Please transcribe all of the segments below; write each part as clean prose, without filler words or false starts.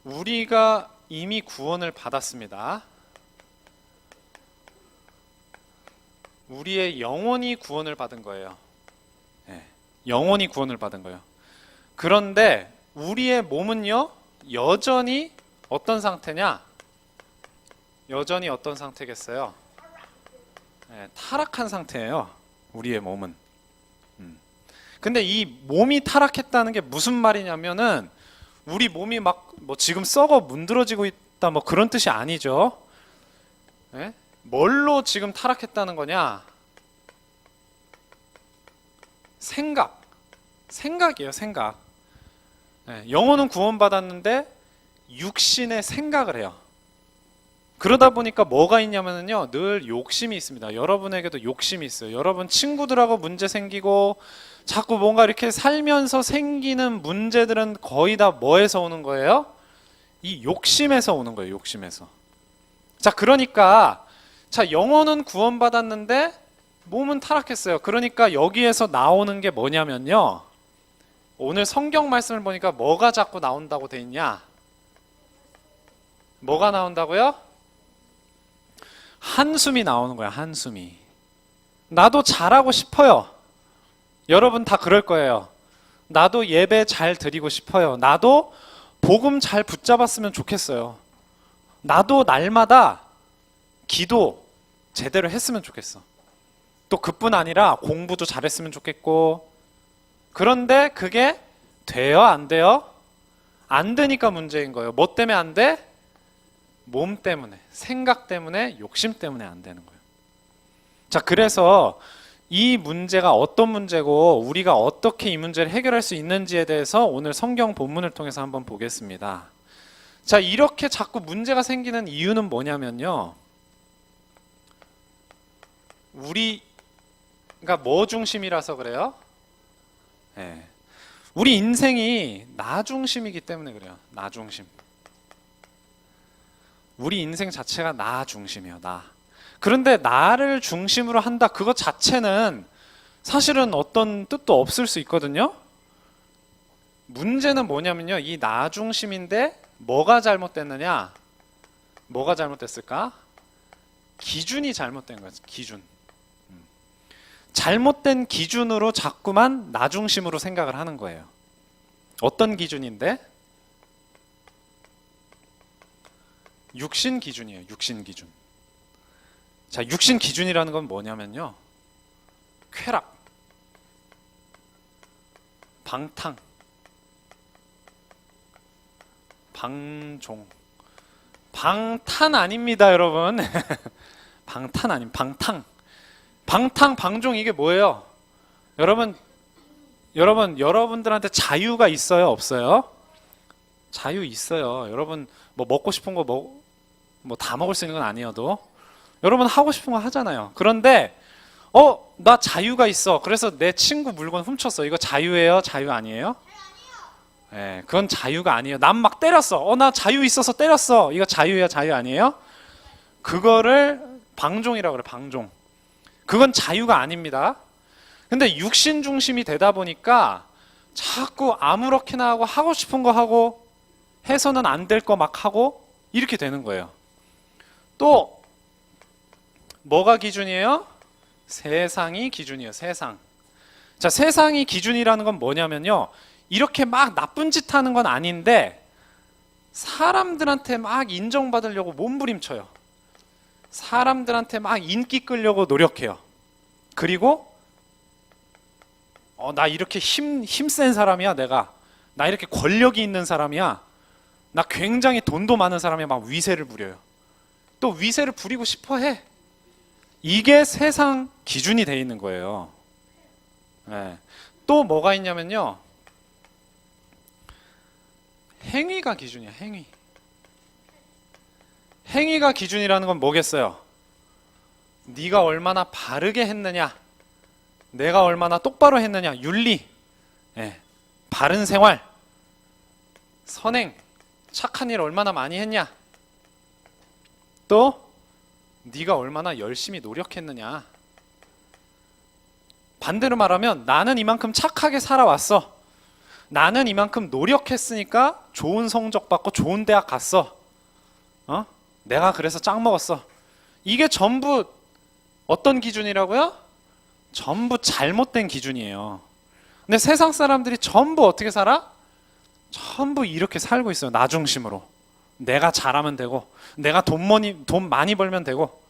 우리가 이미 구원을 받았습니다. 우리의 영혼이 구원을 받은 거예요. 네, 영혼이 구원을 받은 거예요. 그런데 우리의 몸은요, 여전히 어떤 상태냐? 여전히 어떤 상태겠어요? 네, 타락한 상태예요. 우리의 몸은. 근데 이 몸이 타락했다는 게 무슨 말이냐면은 우리 몸이 막 뭐 지금 썩어 문드러지고 있다 뭐 그런 뜻이 아니죠. 네? 뭘로 지금 타락했다는 거냐? 생각이에요. 생각. 네, 영혼은 구원받았는데 육신의 생각을 해요. 그러다 보니까 뭐가 있냐면요, 늘 욕심이 있습니다. 여러분에게도 욕심이 있어요. 여러분 친구들하고 문제 생기고 자꾸 뭔가 이렇게 살면서 생기는 문제들은 거의 다 뭐에서 오는 거예요? 이 욕심에서 오는 거예요. 욕심에서. 자, 그러니까 자, 영혼은 구원받았는데 몸은 타락했어요. 그러니까 여기에서 나오는 게 뭐냐면요, 오늘 성경 말씀을 보니까 뭐가 자꾸 나온다고 돼 있냐? 뭐가 나온다고요? 한숨이 나오는 거야. 한숨이. 나도 잘하고 싶어요. 여러분 다 그럴 거예요. 나도 예배 잘 드리고 싶어요. 나도 복음 잘 붙잡았으면 좋겠어요. 나도 날마다 기도 제대로 했으면 좋겠어. 또 그뿐 아니라 공부도 잘했으면 좋겠고. 그런데 그게 돼요? 안 돼요? 안 되니까 문제인 거예요. 뭐 때문에 안 돼? 몸 때문에, 생각 때문에, 욕심 때문에 안 되는 거예요. 자, 그래서 이 문제가 어떤 문제고 우리가 어떻게 이 문제를 해결할 수 있는지에 대해서 오늘 성경 본문을 통해서 한번 보겠습니다. 자, 이렇게 자꾸 문제가 생기는 이유는 뭐냐면요, 우리가 뭐 중심이라서 그래요? 네. 우리 인생이 나 중심이기 때문에 그래요. 나 중심. 우리 인생 자체가 나 중심이에요. 나. 그런데 나를 중심으로 한다, 그것 자체는 사실은 어떤 뜻도 없을 수 있거든요. 문제는 뭐냐면요, 이 나 중심인데 뭐가 잘못됐느냐? 뭐가 잘못됐을까? 기준이 잘못된 거죠. 기준. 잘못된 기준으로 자꾸만 나 중심으로 생각을 하는 거예요. 어떤 기준인데? 육신 기준이에요. 육신 기준. 자, 육신 기준이라는 건 뭐냐면요, 쾌락, 방탕, 방종. 방탄 아닙니다, 여러분. 방탄 아님, 방탕. 방탕, 방종, 이게 뭐예요? 여러분들한테 자유가 있어요, 없어요? 자유 있어요. 여러분 뭐 먹고 싶은 거 뭐 다 먹을 수 있는 건 아니어도 여러분 하고 싶은 거 하잖아요. 그런데 나 자유가 있어. 그래서 내 친구 물건 훔쳤어. 이거 자유예요? 자유 아니에요? 네, 그건 자유가 아니에요. 남 막 때렸어. 나 자유 있어서 때렸어. 이거 자유예요? 자유 아니에요? 그거를 방종이라고 그래. 방종. 그건 자유가 아닙니다. 근데 육신 중심이 되다 보니까 자꾸 아무렇게나 하고 싶은 거 하고, 해서는 안 될 거 막 하고, 이렇게 되는 거예요. 또 뭐가 기준이에요? 세상이 기준이에요. 세상. 자, 세상이 기준이라는 건 뭐냐면요, 이렇게 막 나쁜 짓 하는 건 아닌데 사람들한테 막 인정받으려고 몸부림쳐요. 사람들한테 막 인기 끌려고 노력해요. 그리고 나 이렇게 힘센 사람이야. 나 이렇게 권력이 있는 사람이야. 나 굉장히 돈도 많은 사람이야. 막 위세를 부려요. 또 위세를 부리고 싶어 해. 이게 세상 기준이 돼 있는 거예요. 네. 또 뭐가 있냐면요, 행위가 기준이야. 행위가 기준이라는 건 뭐겠어요? 네가 얼마나 바르게 했느냐, 내가 얼마나 똑바로 했느냐, 윤리, 바른 생활, 선행, 착한 일 얼마나 많이 했냐, 또 네가 얼마나 열심히 노력했느냐. 반대로 말하면 나는 이만큼 착하게 살아왔어. 나는 이만큼 노력했으니까 좋은 성적 받고 좋은 대학 갔어. 내가 그래서 짱 먹었어. 이게 전부 어떤 기준이라고요? 전부 잘못된 기준이에요. 근데 세상 사람들이 전부 어떻게 살아? 전부 이렇게 살고 있어요. 나 중심으로. 내가 잘하면 되고, 내가 돈 많이 벌면 되고,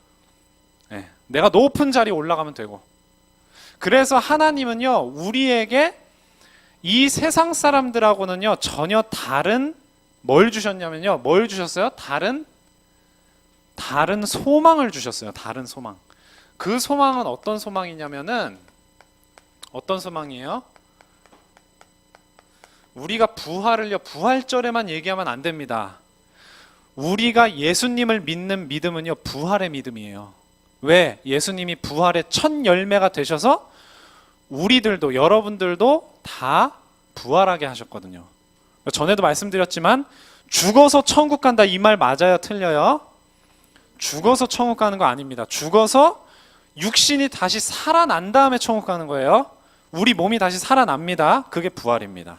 내가 높은 자리에 올라가면 되고. 그래서 하나님은요, 우리에게 이 세상 사람들하고는요, 전혀 다른 뭘 주셨냐면요, 뭘 주셨어요? 다른 소망을 주셨어요. 다른 소망. 그 소망은 어떤 소망이냐면은, 어떤 소망이에요? 우리가 부활을요, 부활절에만 얘기하면 안 됩니다. 우리가 예수님을 믿는 믿음은요, 부활의 믿음이에요. 왜? 예수님이 부활의 첫 열매가 되셔서 우리들도, 여러분들도 다 부활하게 하셨거든요. 전에도 말씀드렸지만 죽어서 천국 간다 이 말 맞아요? 틀려요? 죽어서 천국 가는 거 아닙니다. 죽어서 육신이 다시 살아난 다음에 천국 가는 거예요. 우리 몸이 다시 살아납니다. 그게 부활입니다.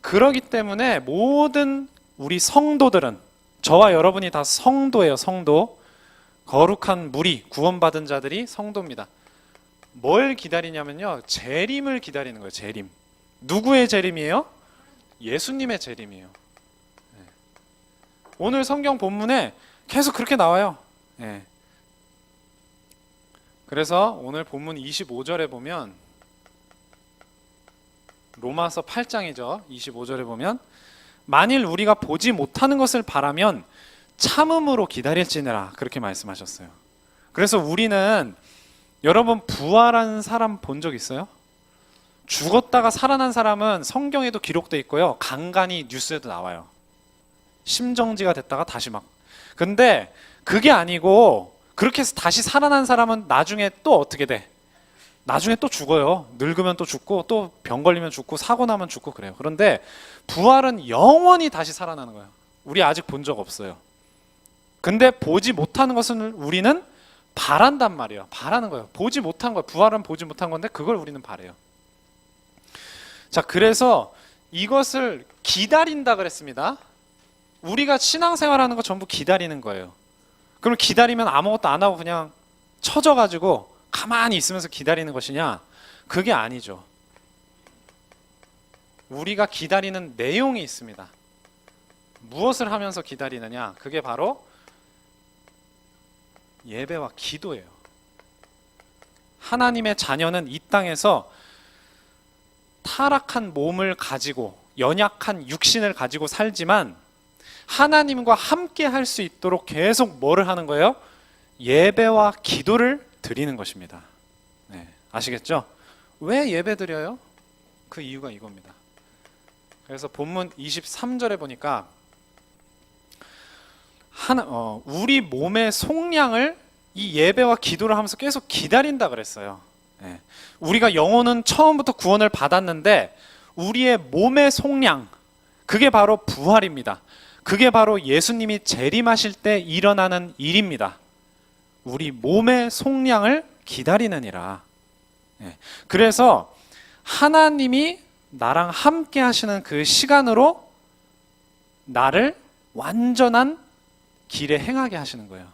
그러기 때문에 모든 우리 성도들은, 저와 여러분이 다 성도예요. 성도. 거룩한 무리, 구원받은 자들이 성도입니다. 뭘 기다리냐면요, 재림을 기다리는 거예요. 재림. 누구의 재림이에요? 예수님의 재림이에요. 오늘 성경 본문에 계속 그렇게 나와요. 그래서 오늘 본문 25절에 보면, 로마서 8장이죠. 25절에 보면, 만일 우리가 보지 못하는 것을 바라면 참음으로 기다릴지니라, 그렇게 말씀하셨어요. 그래서 우리는, 여러분 부활한 사람 본 적 있어요? 죽었다가 살아난 사람은 성경에도 기록돼 있고요, 간간히 뉴스에도 나와요. 심정지가 됐다가 다시 막. 근데 그게 아니고, 그렇게 해서 다시 살아난 사람은 나중에 또 어떻게 돼? 나중에 또 죽어요. 늙으면 또 죽고, 또 병 걸리면 죽고, 사고 나면 죽고 그래요. 그런데 부활은 영원히 다시 살아나는 거예요. 우리 아직 본 적 없어요. 근데 보지 못하는 것은 우리는 바란단 말이에요. 바라는 거예요. 보지 못한 거예요. 부활은 보지 못한 건데 그걸 우리는 바래요. 자, 그래서 이것을 기다린다 그랬습니다. 우리가 신앙생활하는 거 전부 기다리는 거예요. 그럼 기다리면 아무것도 안 하고 그냥 처져가지고 가만히 있으면서 기다리는 것이냐? 그게 아니죠. 우리가 기다리는 내용이 있습니다. 무엇을 하면서 기다리느냐? 그게 바로 예배와 기도예요. 하나님의 자녀는 이 땅에서 타락한 몸을 가지고, 연약한 육신을 가지고 살지만 하나님과 함께 할 수 있도록 계속 뭐를 하는 거예요? 예배와 기도를 드리는 것입니다. 아시겠죠? 왜 예배 드려요? 그 이유가 이겁니다. 그래서 본문 23절에 보니까 우리 몸의 속량을 이 예배와 기도를 하면서 계속 기다린다 그랬어요. 우리가 영혼은 처음부터 구원을 받았는데 우리의 몸의 속량, 그게 바로 부활입니다. 그게 바로 예수님이 재림하실 때 일어나는 일입니다. 우리 몸의 속량을 기다리느니라. 그래서 하나님이 나랑 함께 하시는 그 시간으로 나를 완전한 길에 행하게 하시는 거예요.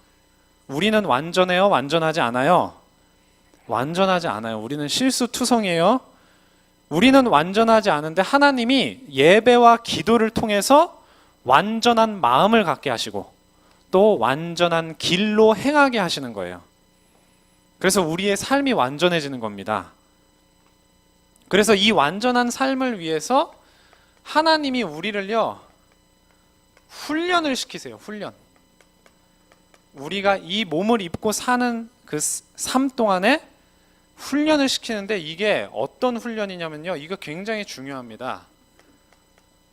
우리는 완전해요? 완전하지 않아요? 완전하지 않아요. 우리는 실수투성이에요. 우리는 완전하지 않은데 하나님이 예배와 기도를 통해서 완전한 마음을 갖게 하시고 또 완전한 길로 행하게 하시는 거예요. 그래서 우리의 삶이 완전해지는 겁니다. 그래서 이 완전한 삶을 위해서 하나님이 우리를요, 훈련을 시키세요. 훈련. 우리가 이 몸을 입고 사는 그 삶 동안에 훈련을 시키는데, 이게 어떤 훈련이냐면요, 이거 굉장히 중요합니다.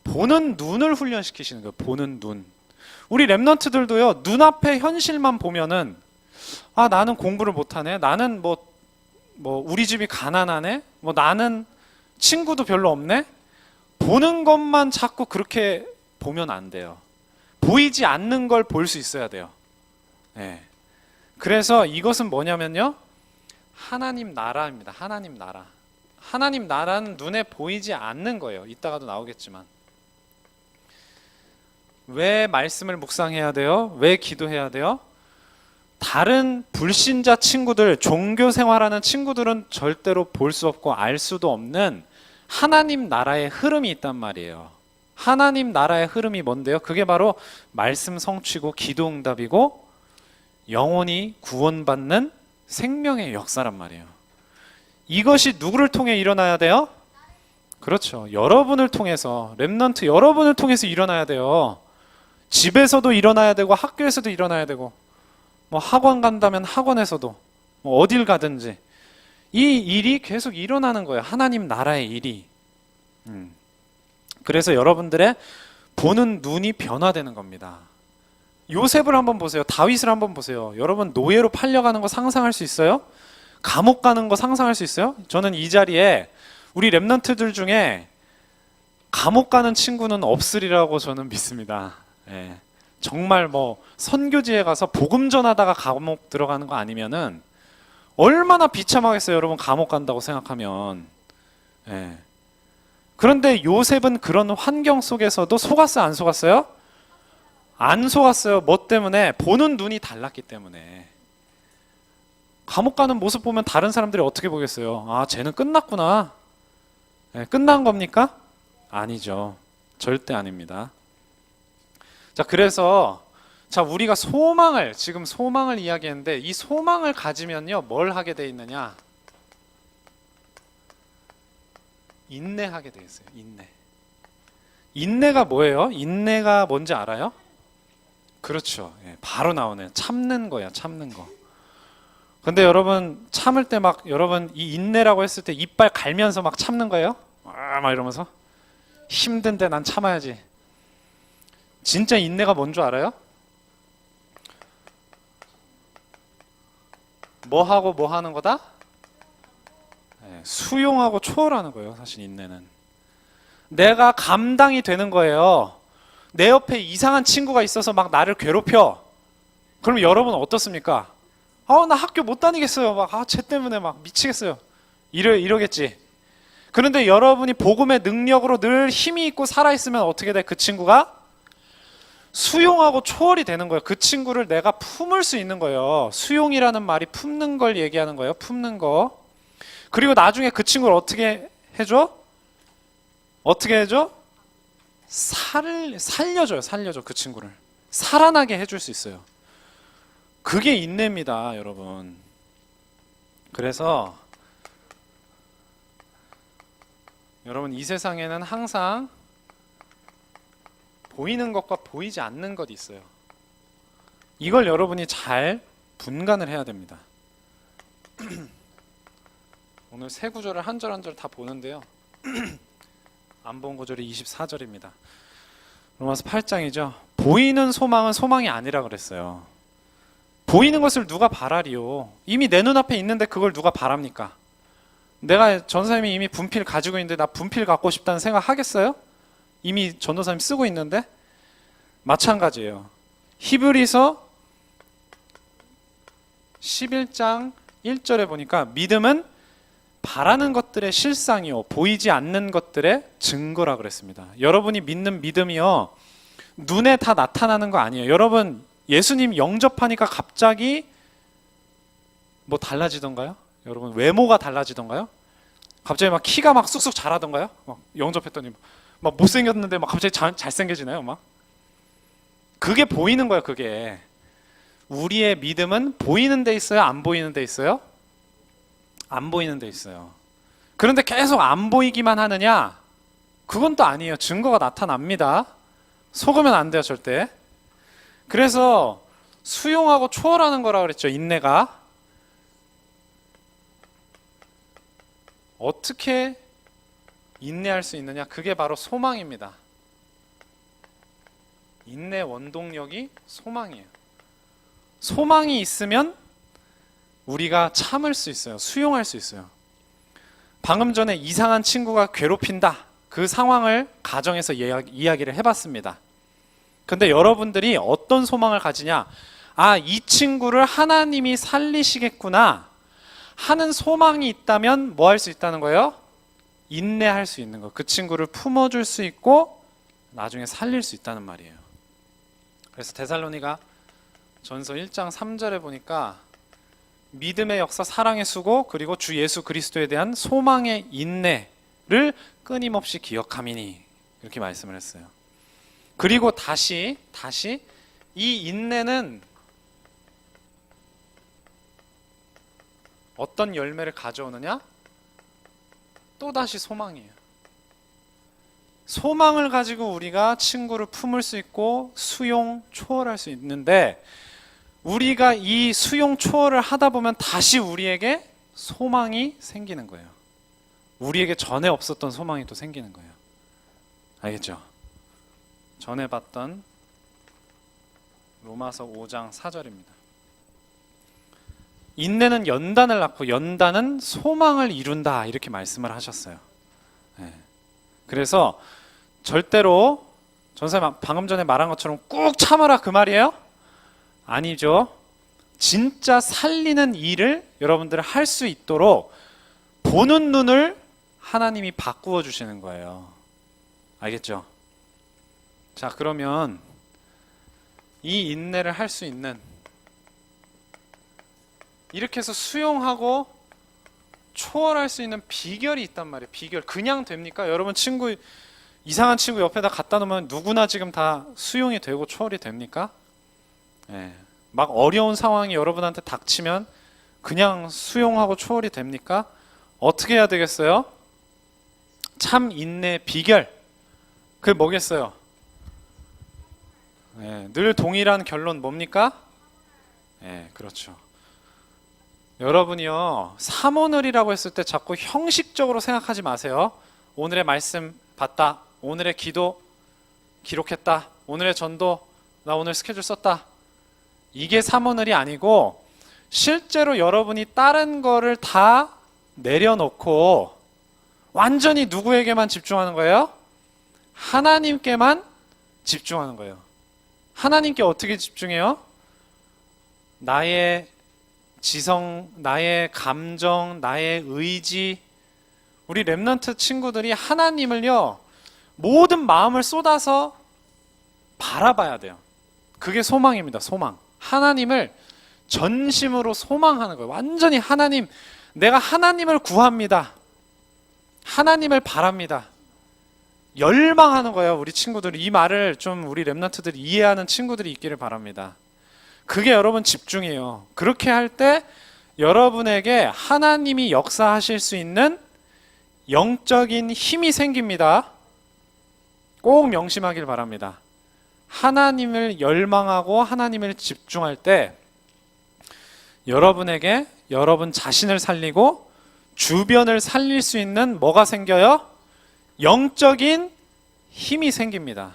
보는 눈을 훈련시키시는 거예요. 보는 눈. 우리 랩런트들도요, 눈앞에 현실만 보면은 나는 공부를 못하네, 나는 뭐 우리 집이 가난하네, 나는 친구도 별로 없네, 보는 것만 자꾸 그렇게 보면 안 돼요. 보이지 않는 걸 볼 수 있어야 돼요. 그래서 이것은 뭐냐면요, 하나님 나라입니다. 하나님 나라. 하나님 나라는 눈에 보이지 않는 거예요. 이따가도 나오겠지만. 왜 말씀을 묵상해야 돼요? 왜 기도해야 돼요? 다른 불신자 친구들, 종교 생활하는 친구들은 절대로 볼 수 없고 알 수도 없는 하나님 나라의 흐름이 있단 말이에요. 하나님 나라의 흐름이 뭔데요? 그게 바로 말씀 성취고 기도 응답이고 영혼이 구원받는 생명의 역사란 말이에요. 이것이 누구를 통해 일어나야 돼요? 그렇죠. 여러분을 통해서, 렘넌트 여러분을 통해서 일어나야 돼요. 집에서도 일어나야 되고 학교에서도 일어나야 되고 뭐 학원 간다면 학원에서도 뭐 어딜 가든지 이 일이 계속 일어나는 거예요. 하나님 나라의 일이. 그래서 여러분들의 보는 눈이 변화되는 겁니다. 요셉을 한번 보세요. 다윗을 한번 보세요. 여러분 노예로 팔려가는 거 상상할 수 있어요? 감옥 가는 거 상상할 수 있어요? 저는 이 자리에 우리 렘넌트들 중에 감옥 가는 친구는 없으리라고 저는 믿습니다. 예. 정말 뭐 선교지에 가서 복음 전하다가 감옥 들어가는 거 아니면은 얼마나 비참하겠어요, 여러분. 감옥 간다고 생각하면. 예. 그런데 요셉은 그런 환경 속에서도 속았어요, 안 속았어요? 안 속았어요. 뭐 때문에? 보는 눈이 달랐기 때문에. 감옥 가는 모습 보면 다른 사람들이 어떻게 보겠어요? 아, 쟤는 끝났구나. 예, 끝난 겁니까? 아니죠. 절대 아닙니다. 자, 그래서 우리가 지금 소망을 이야기했는데 이 소망을 가지면요, 뭘 하게 돼 있느냐? 인내하게 돼 있어요. 인내가 뭐예요? 인내가 뭔지 알아요? 그렇죠. 예, 바로 나오네요. 참는 거야, 참는 거. 근데 여러분 참을 때 막 여러분 이 인내라고 했을 때 이빨 갈면서 막 참는 거예요? 막 이러면서 힘든데 난 참아야지. 진짜 인내가 뭔 줄 알아요? 뭐 하고 뭐 하는 거다? 네, 수용하고 초월하는 거예요. 사실 인내는 내가 감당이 되는 거예요. 내 옆에 이상한 친구가 있어서 막 나를 괴롭혀. 그럼 여러분 어떻습니까? 나 학교 못 다니겠어요. 막 쟤 때문에 막 미치겠어요. 이러겠지. 그런데 여러분이 복음의 능력으로 늘 힘이 있고 살아있으면 어떻게 돼? 그 친구가 수용하고 초월이 되는 거예요. 그 친구를 내가 품을 수 있는 거예요. 수용이라는 말이 품는 걸 얘기하는 거예요. 품는 거. 그리고 나중에 그 친구를 어떻게 해줘? 어떻게 해줘? 살려줘. 그 친구를 살아나게 해줄 수 있어요. 그게 인내입니다, 여러분. 그래서 여러분 이 세상에는 항상 보이는 것과 보이지 않는 것이 있어요. 이걸 여러분이 잘 분간을 해야 됩니다. 오늘 세 구절을 한 절 한 절 다 보는데요. 안 본 구절이 24절입니다. 로마서 8장이죠. 보이는 소망은 소망이 아니라 그랬어요. 보이는 것을 누가 바라리요? 이미 내 눈앞에 있는데 그걸 누가 바랍니까? 내가 전도사님이 이미 분필 가지고 있는데 나 분필 갖고 싶다는 생각 하겠어요? 이미 전도사님 쓰고 있는데? 마찬가지예요. 히브리서 11장 1절에 보니까 믿음은 바라는 것들의 실상이요 보이지 않는 것들의 증거라 그랬습니다. 여러분이 믿는 믿음이요 눈에 다 나타나는 거 아니에요. 여러분 예수님 영접하니까 갑자기 뭐 달라지던가요? 여러분 외모가 달라지던가요? 갑자기 막 키가 막 쑥쑥 자라던가요? 막 영접했더니 막 못생겼는데 막 갑자기 잘생겨지나요? 막 그게 보이는 거예요. 그게 우리의 믿음은 보이는 데 있어요? 안 보이는 데 있어요? 안 보이는 데 있어요. 그런데 계속 안 보이기만 하느냐? 그건 또 아니에요. 증거가 나타납니다. 속으면 안 돼요, 절대. 그래서 수용하고 초월하는 거라 그랬죠. 인내가 어떻게 인내할 수 있느냐? 그게 바로 소망입니다. 인내 원동력이 소망이에요. 소망이 있으면 우리가 참을 수 있어요. 수용할 수 있어요. 방금 전에 이상한 친구가 괴롭힌다. 그 상황을 가정에서 이야기를 해봤습니다. 근데 여러분들이 어떤 소망을 가지냐? 아, 이 친구를 하나님이 살리시겠구나 하는 소망이 있다면 뭐 할 수 있다는 거예요? 인내할 수 있는 것, 그 친구를 품어줄 수 있고 나중에 살릴 수 있다는 말이에요. 그래서 데살로니가 전서 1장 3절에 보니까 믿음의 역사, 사랑의 수고, 그리고 주 예수 그리스도에 대한 소망의 인내를 끊임없이 기억함이니, 이렇게 말씀을 했어요. 그리고 다시 이 인내는 어떤 열매를 가져오느냐? 또다시 소망이에요. 소망을 가지고 우리가 친구를 품을 수 있고 수용, 초월할 수 있는데, 우리가 이 수용, 초월을 하다 보면 다시 우리에게 소망이 생기는 거예요. 우리에게 전에 없었던 소망이 또 생기는 거예요. 알겠죠? 전에 봤던 로마서 5장 4절입니다. 인내는 연단을 낳고 연단은 소망을 이룬다, 이렇게 말씀을 하셨어요. 네. 그래서 절대로 전사님 방금 전에 말한 것처럼 꾹 참아라, 그 말이에요? 아니죠. 진짜 살리는 일을 여러분들 할 수 있도록 보는 눈을 하나님이 바꾸어 주시는 거예요. 알겠죠? 자, 그러면 이 인내를 할 수 있는, 이렇게 해서 수용하고 초월할 수 있는 비결이 있단 말이에요. 비결. 그냥 됩니까? 여러분 친구, 이상한 친구 옆에다 갖다 놓으면 누구나 지금 다 수용이 되고 초월이 됩니까? 네. 막 어려운 상황이 여러분한테 닥치면 그냥 수용하고 초월이 됩니까? 어떻게 해야 되겠어요? 참 인내 비결, 그게 뭐겠어요? 네. 늘 동일한 결론 뭡니까? 네, 그렇죠. 여러분이요, 사모늘이라고 했을 때 자꾸 형식적으로 생각하지 마세요. 오늘의 말씀 봤다, 오늘의 기도 기록했다, 오늘의 전도 나 오늘 스케줄 썼다, 이게 사모늘이 아니고, 실제로 여러분이 다른 거를 다 내려놓고 완전히 누구에게만 집중하는 거예요? 하나님께만 집중하는 거예요. 하나님께 어떻게 집중해요? 나의 지성, 나의 감정, 나의 의지. 우리 렘넌트 친구들이 하나님을요, 모든 마음을 쏟아서 바라봐야 돼요. 그게 소망입니다. 소망. 하나님을 전심으로 소망하는 거예요. 완전히 하나님, 내가 하나님을 구합니다. 하나님을 바랍니다. 열망하는 거예요. 우리 친구들이. 이 말을 좀 우리 렘넌트들이 이해하는 친구들이 있기를 바랍니다. 그게 여러분 집중이에요. 그렇게 할 때 여러분에게 하나님이 역사하실 수 있는 영적인 힘이 생깁니다. 꼭 명심하길 바랍니다. 하나님을 열망하고 하나님을 집중할 때 여러분에게 여러분 자신을 살리고 주변을 살릴 수 있는 뭐가 생겨요? 영적인 힘이 생깁니다.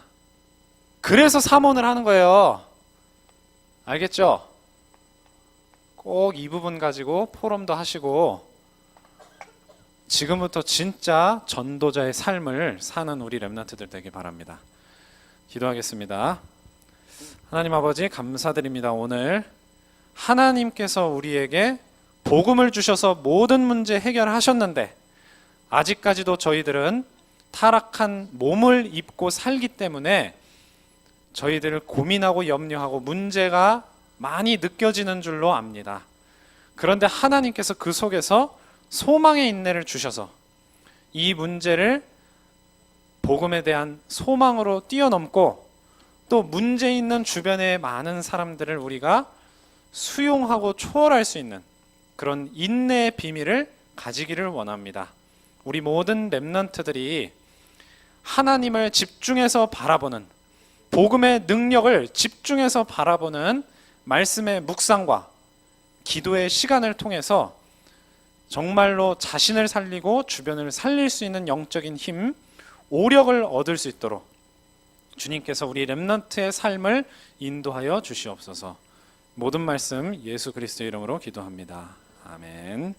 그래서 사모를 하는 거예요. 알겠죠? 꼭 이 부분 가지고 포럼도 하시고 지금부터 진짜 전도자의 삶을 사는 우리 렘넌트들 되길 바랍니다. 기도하겠습니다. 하나님 아버지, 감사드립니다. 오늘 하나님께서 우리에게 복음을 주셔서 모든 문제 해결하셨는데 아직까지도 저희들은 타락한 몸을 입고 살기 때문에 저희들을 고민하고 염려하고 문제가 많이 느껴지는 줄로 압니다. 그런데 하나님께서 그 속에서 소망의 인내를 주셔서 이 문제를 복음에 대한 소망으로 뛰어넘고 또 문제 있는 주변의 많은 사람들을 우리가 수용하고 초월할 수 있는 그런 인내의 비밀을 가지기를 원합니다. 우리 모든 렘넌트들이 하나님을 집중해서 바라보는, 복음의 능력을 집중해서 바라보는 말씀의 묵상과 기도의 시간을 통해서 정말로 자신을 살리고 주변을 살릴 수 있는 영적인 힘, 오력을 얻을 수 있도록 주님께서 우리 렘넌트의 삶을 인도하여 주시옵소서. 모든 말씀 예수 그리스도의 이름으로 기도합니다. 아멘.